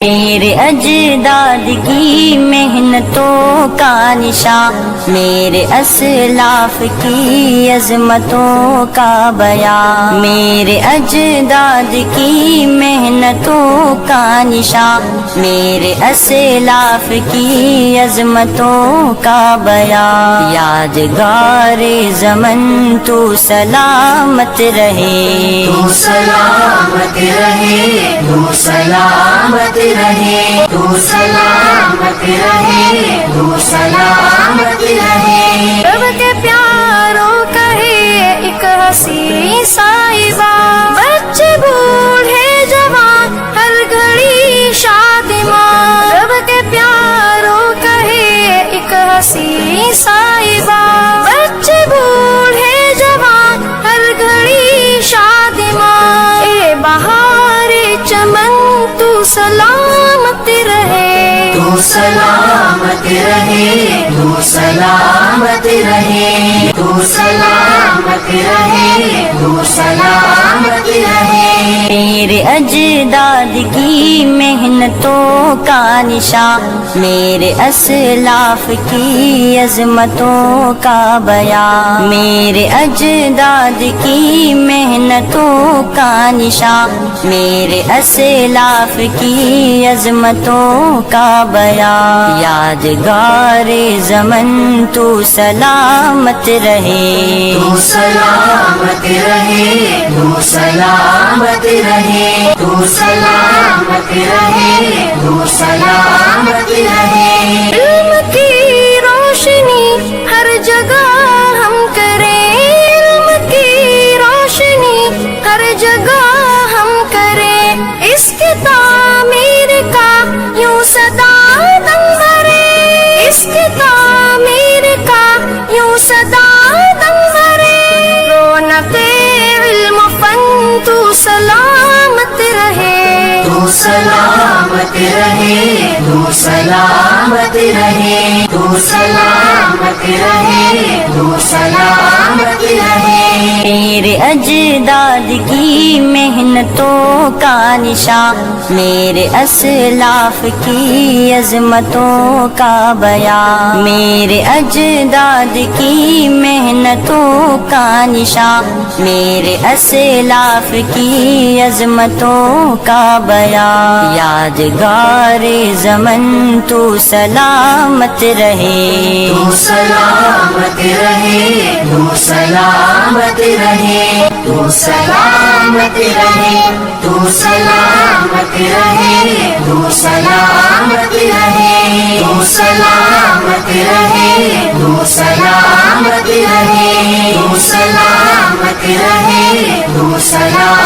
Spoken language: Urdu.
میرے اجداد کی محنتوں کا نشان، میرے اسلاف کی عظمتوں کا بیان، میرے اجداد کی محنتوں کا نشان، میرے اسلاف کی عظمتوں کا بیان، یادگار زمن تو سلامت رہے، تو سلامت رہے، تو سلامت رہے، تو سلامت رہے، تو سلامت رہے۔ رب کے پیاروں کہے ایک حسین صاحبہ، بچے بوڑھے جوان ہر گھڑی شادماں۔ رب کے پیاروں کہے ایک حسین صاحبہ، بچے بوڑھے جوان ہر گھڑی شادماں۔ اے بہار چمن تو سلامت رہے، تو سلامت رہے، تو سلامت رہے، تو سلامت رہے، تو سلامت رہے۔ میرے اجداد کی محنتوں کا نشان، میرے اسلاف کی عظمتوں کا بیان، میرے اجداد کی محنتوں کا نشان، میرے اسلاف کی عظمتوں کا بیان، یادگار زمن تو سلامت رہے، تو سلامت رہے، تو سلامت رہے، تو سلامت رہے، تو سلامت رہے۔ علم کی روشنی ہر جگہ ہم کریں، علم کی روشنی ہر جگہ ہم کریں، اس کی تعمیر کا یوں صدا دم بھرے، اس کی تعمیر کا یوں صدا دم بھرے۔ رونق علم فن تو سلامت رہے، تو سلامت رہے، تو سلامت رہے، تو سلامت رہے، تو سلامت رہے۔ میرے اجداد کی محنتوں کا نشان، میرے اسلاف کی عظمتوں کا بیان، میرے اجداد کی محنتوں کا نشان، میرے اسلاف کی عظمتوں کا بیان، یادگار زمن تو سلامت رہے، تو سلامت رہے، تو سلامت رہے، تو سلامت رہے، تو سلامت رہے، تو سلامت رہے، تو سلامت رہے، تو سلامت رہے، تو سلامت رہے، تو سلامت